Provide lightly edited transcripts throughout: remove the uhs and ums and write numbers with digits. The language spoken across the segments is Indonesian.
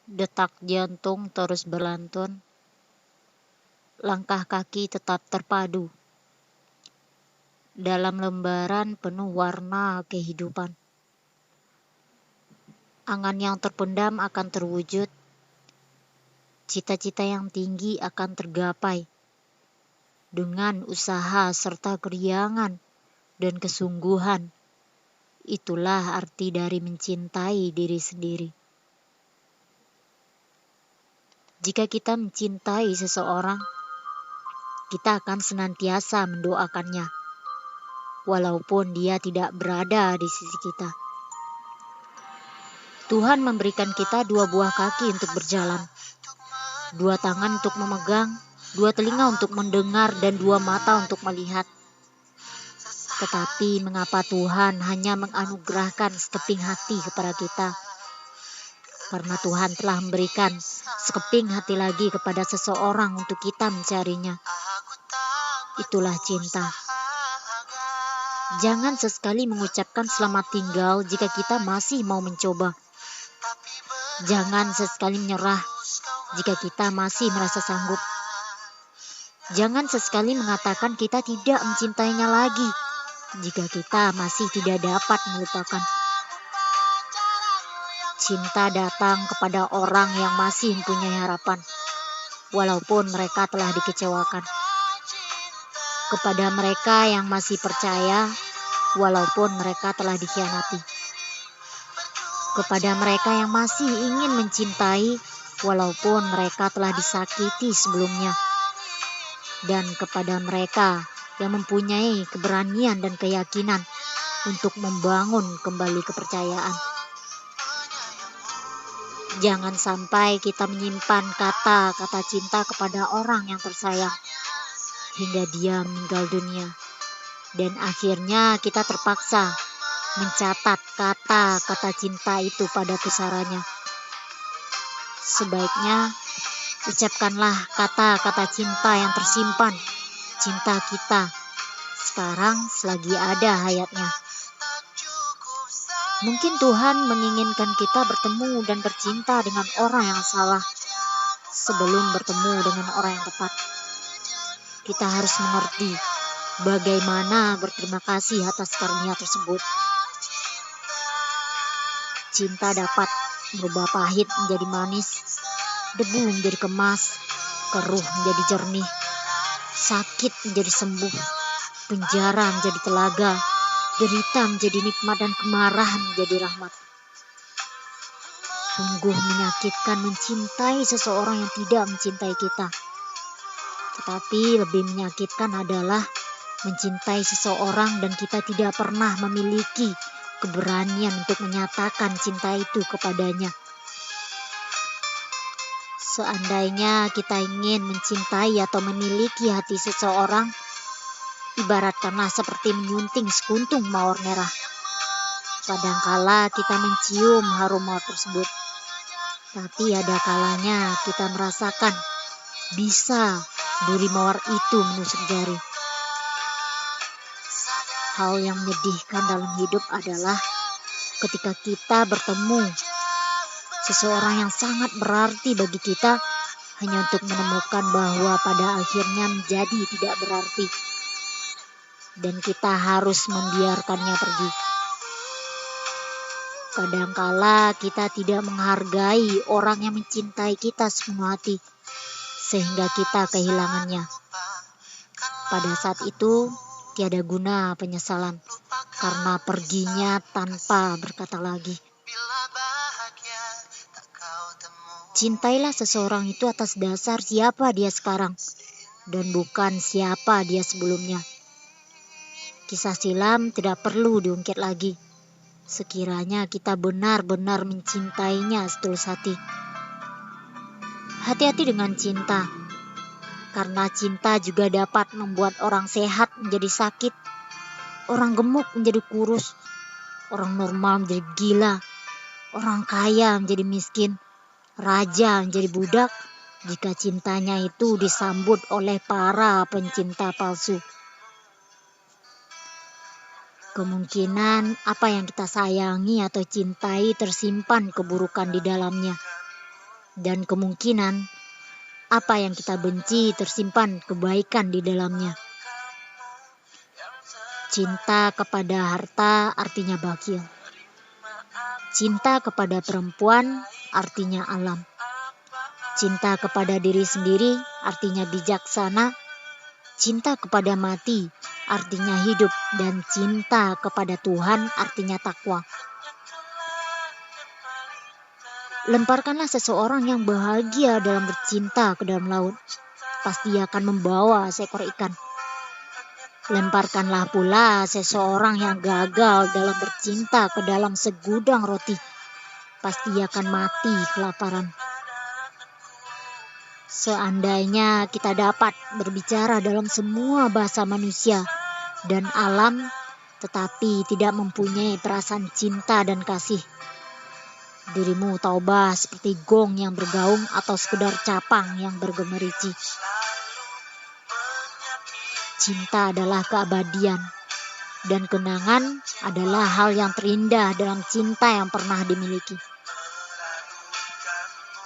Detak jantung terus berlantun, langkah kaki tetap terpadu dalam lembaran penuh warna kehidupan. Angan yang terpendam akan terwujud, cita-cita yang tinggi akan tergapai dengan usaha serta keriangan dan kesungguhan. Itulah arti dari mencintai diri sendiri. Jika kita mencintai seseorang, kita akan senantiasa mendoakannya, walaupun dia tidak berada di sisi kita. Tuhan memberikan kita 2 buah kaki untuk berjalan, 2 tangan untuk memegang, 2 telinga untuk mendengar, dan 2 mata untuk melihat. Tetapi mengapa Tuhan hanya menganugerahkan sekeping hati kepada kita? Karena Tuhan telah memberikan sekeping hati lagi kepada seseorang untuk kita mencarinya. Itulah cinta. Jangan sesekali mengucapkan selamat tinggal jika kita masih mau mencoba. Jangan sesekali menyerah jika kita masih merasa sanggup. Jangan sesekali mengatakan kita tidak mencintainya lagi jika kita masih tidak dapat melupakan. Cinta datang kepada orang yang masih mempunyai harapan, walaupun mereka telah dikecewakan. Kepada mereka yang masih percaya, walaupun mereka telah dikhianati. Kepada mereka yang masih ingin mencintai, walaupun mereka telah disakiti sebelumnya. Dan kepada mereka yang mempunyai keberanian dan keyakinan untuk membangun kembali kepercayaan. Jangan sampai kita menyimpan kata-kata cinta kepada orang yang tersayang hingga dia meninggal dunia. Dan akhirnya kita terpaksa mencatat kata-kata cinta itu pada pusarannya. Sebaiknya ucapkanlah kata-kata cinta yang tersimpan, cinta kita sekarang selagi ada hayatnya. Mungkin Tuhan menginginkan kita bertemu dan bercinta dengan orang yang salah sebelum bertemu dengan orang yang tepat. Kita harus mengerti bagaimana berterima kasih atas karunia tersebut. Cinta dapat berubah pahit menjadi manis, debu menjadi kemas, keruh menjadi jernih, sakit menjadi sembuh, penjara menjadi telaga, derita menjadi nikmat, dan kemarahan menjadi rahmat. Sungguh menyakitkan mencintai seseorang yang tidak mencintai kita. Tetapi lebih menyakitkan adalah mencintai seseorang dan kita tidak pernah memiliki keberanian untuk menyatakan cinta itu kepadanya. Seandainya kita ingin mencintai atau memiliki hati seseorang, ibaratkanlah seperti menyunting sekuntung mawar merah. Kadangkala kita mencium harum mawar tersebut, tapi ada kalanya kita merasakan bisa duri mawar itu menusuk jari. Hal yang menyedihkan dalam hidup adalah ketika kita bertemu seseorang yang sangat berarti bagi kita hanya untuk menemukan bahwa pada akhirnya menjadi tidak berarti. Dan kita harus membiarkannya pergi. Kadangkala kita tidak menghargai orang yang mencintai kita sepenuh hati, sehingga kita kehilangannya. Pada saat itu, tiada guna penyesalan, karena perginya tanpa berkata lagi. Cintailah seseorang itu atas dasar siapa dia sekarang, dan bukan siapa dia sebelumnya. Kisah silam tidak perlu diungkit lagi, sekiranya kita benar-benar mencintainya setulus hati. Hati-hati dengan cinta, karena cinta juga dapat membuat orang sehat menjadi sakit, orang gemuk menjadi kurus, orang normal menjadi gila, orang kaya menjadi miskin, raja menjadi budak, jika cintanya itu disambut oleh para pencinta palsu. Kemungkinan apa yang kita sayangi atau cintai tersimpan keburukan di dalamnya. Dan kemungkinan apa yang kita benci tersimpan kebaikan di dalamnya. Cinta kepada harta artinya bakhil. Cinta kepada perempuan artinya alam. Cinta kepada diri sendiri artinya bijaksana. Cinta kepada mati artinya hidup. Dan cinta kepada Tuhan artinya takwa. Lemparkanlah seseorang yang bahagia dalam bercinta ke dalam laut. Pasti akan membawa seekor ikan. Lemparkanlah pula seseorang yang gagal dalam bercinta ke dalam segudang roti. Pasti akan mati kelaparan. Seandainya kita dapat berbicara dalam semua bahasa manusia dan alam, tetapi tidak mempunyai perasaan cinta dan kasih, dirimu taubah seperti gong yang bergaung atau sekedar capang yang bergemerici. Cinta adalah keabadian, dan kenangan adalah hal yang terindah dalam cinta yang pernah dimiliki.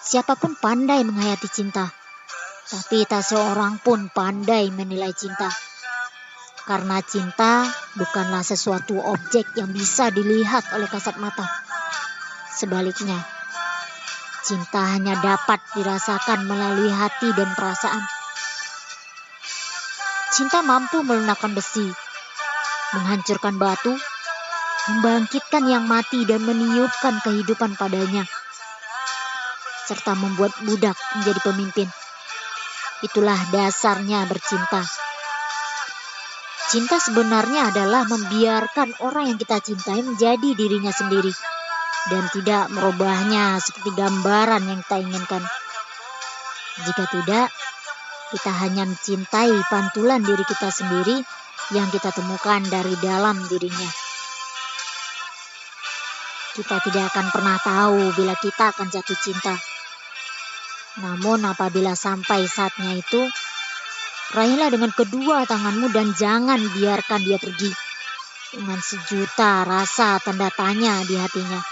Siapapun pandai menghayati cinta, tapi tak seorang pun pandai menilai cinta. Karena cinta bukanlah sesuatu objek yang bisa dilihat oleh kasat mata. Sebaliknya, cinta hanya dapat dirasakan melalui hati dan perasaan. Cinta mampu melunakkan besi, menghancurkan batu, membangkitkan yang mati dan meniupkan kehidupan padanya, serta membuat budak menjadi pemimpin. Itulah dasarnya bercinta. Cinta sebenarnya adalah membiarkan orang yang kita cintai menjadi dirinya sendiri dan tidak merubahnya seperti gambaran yang kita inginkan. Jika tidak, kita hanya mencintai pantulan diri kita sendiri yang kita temukan dari dalam dirinya. Kita tidak akan pernah tahu bila kita akan jatuh cinta. Namun apabila sampai saatnya itu, raihlah dengan kedua tanganmu dan jangan biarkan dia pergi dengan sejuta rasa tanda tanya di hatinya.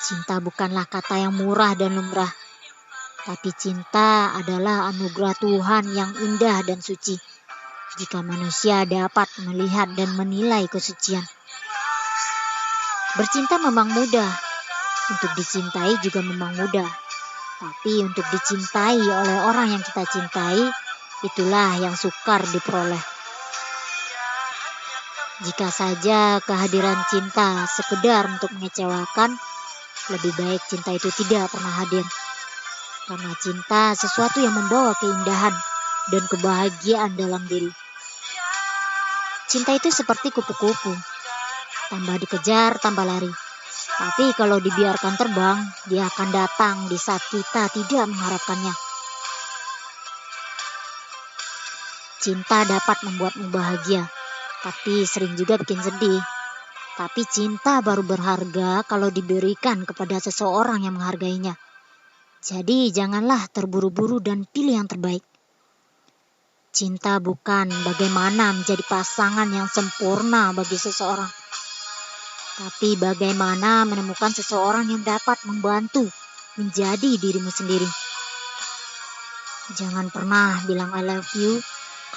Cinta bukanlah kata yang murah dan lumrah. Tapi cinta adalah anugerah Tuhan yang indah dan suci. Jika manusia dapat melihat dan menilai kesucian. Bercinta memang mudah. Untuk dicintai juga memang mudah. Tapi untuk dicintai oleh orang yang kita cintai, itulah yang sukar diperoleh. Jika saja kehadiran cinta sekedar untuk mengecewakan, lebih baik cinta itu tidak pernah hadir. Karena cinta sesuatu yang membawa keindahan dan kebahagiaan dalam diri. Cinta itu seperti kupu-kupu. Tambah dikejar, tambah lari. Tapi kalau dibiarkan terbang, dia akan datang di saat kita tidak mengharapkannya. Cinta dapat membuatmu bahagia, tapi sering juga bikin sedih. Tapi cinta baru berharga kalau diberikan kepada seseorang yang menghargainya. Jadi janganlah terburu-buru dan pilih yang terbaik. Cinta bukan bagaimana menjadi pasangan yang sempurna bagi seseorang. Tapi bagaimana menemukan seseorang yang dapat membantu menjadi dirimu sendiri. Jangan pernah bilang I love you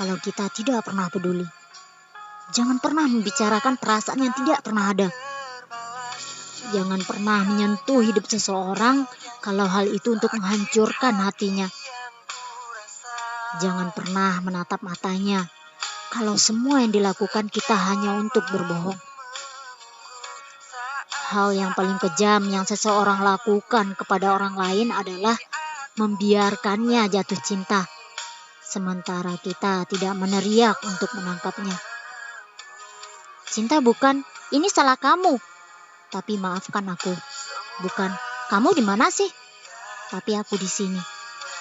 kalau kita tidak pernah peduli. Jangan pernah membicarakan perasaan yang tidak pernah ada. Jangan pernah menyentuh hidup seseorang kalau hal itu untuk menghancurkan hatinya. Jangan pernah menatap matanya kalau semua yang dilakukan kita hanya untuk berbohong. Hal yang paling kejam yang seseorang lakukan kepada orang lain adalah membiarkannya jatuh cinta, sementara kita tidak meneriak untuk menangkapnya. Cinta bukan, ini salah kamu, tapi maafkan aku. Bukan, kamu di mana sih? Tapi aku di sini.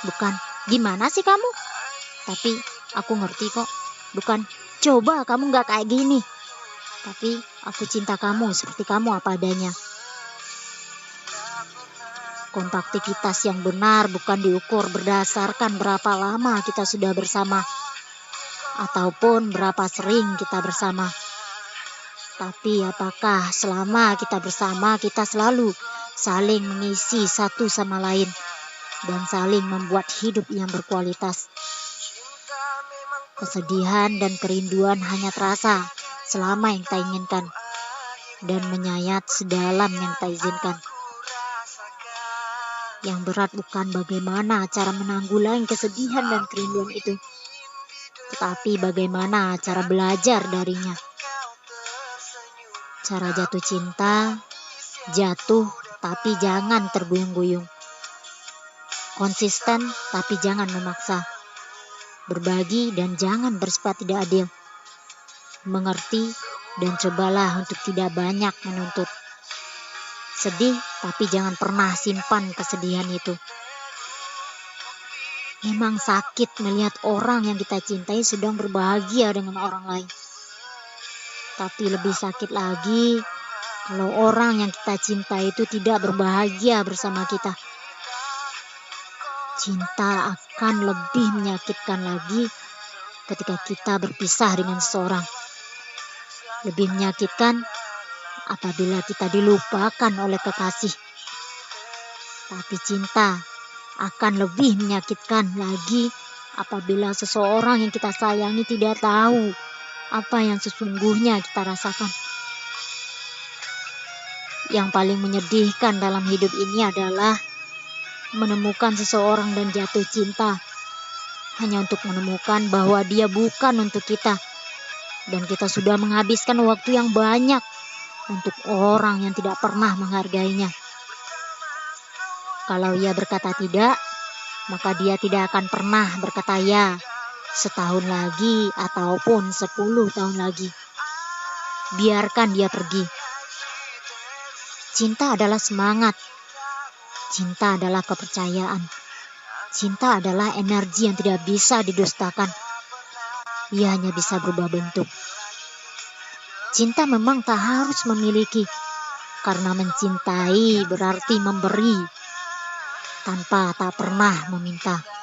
Bukan, gimana sih kamu? Tapi aku ngerti kok. Bukan, coba kamu gak kayak gini. Tapi aku cinta kamu seperti kamu apa adanya. Kontaktivitas yang benar bukan diukur berdasarkan berapa lama kita sudah bersama, ataupun berapa sering kita bersama. Tapi apakah selama kita bersama kita selalu saling mengisi satu sama lain, dan saling membuat hidup yang berkualitas. Kesedihan dan kerinduan hanya terasa selama yang tak inginkan, dan menyayat sedalam yang tak izinkan. Yang berat bukan bagaimana cara menanggulangi kesedihan dan kerinduan itu, tetapi bagaimana cara belajar darinya. Cara jatuh cinta, jatuh tapi jangan terguyung-guyung. Konsisten tapi jangan memaksa. Berbagi dan jangan bersifat tidak adil. Mengerti dan cobalah untuk tidak banyak menuntut. Sedih tapi jangan pernah simpan kesedihan itu. Memang sakit melihat orang yang kita cintai sedang berbahagia dengan orang lain. Tapi lebih sakit lagi kalau orang yang kita cintai itu tidak berbahagia bersama kita. Cinta akan lebih menyakitkan lagi ketika kita berpisah dengan seseorang. Lebih menyakitkan apabila kita dilupakan oleh kekasih. Tapi cinta akan lebih menyakitkan lagi apabila seseorang yang kita sayangi tidak tahu apa yang sesungguhnya kita rasakan. Yang paling menyedihkan dalam hidup ini adalah menemukan seseorang dan jatuh cinta hanya untuk menemukan bahwa dia bukan untuk kita, dan kita sudah menghabiskan waktu yang banyak untuk orang yang tidak pernah menghargainya. Kalau ia berkata tidak, maka dia tidak akan pernah berkata ya, setahun lagi ataupun 10 tahun lagi. Biarkan dia pergi. Cinta adalah semangat. Cinta adalah kepercayaan. Cinta adalah energi yang tidak bisa didustakan. Ia hanya bisa berubah bentuk. Cinta memang tak harus memiliki, karena mencintai berarti memberi tanpa tak pernah meminta.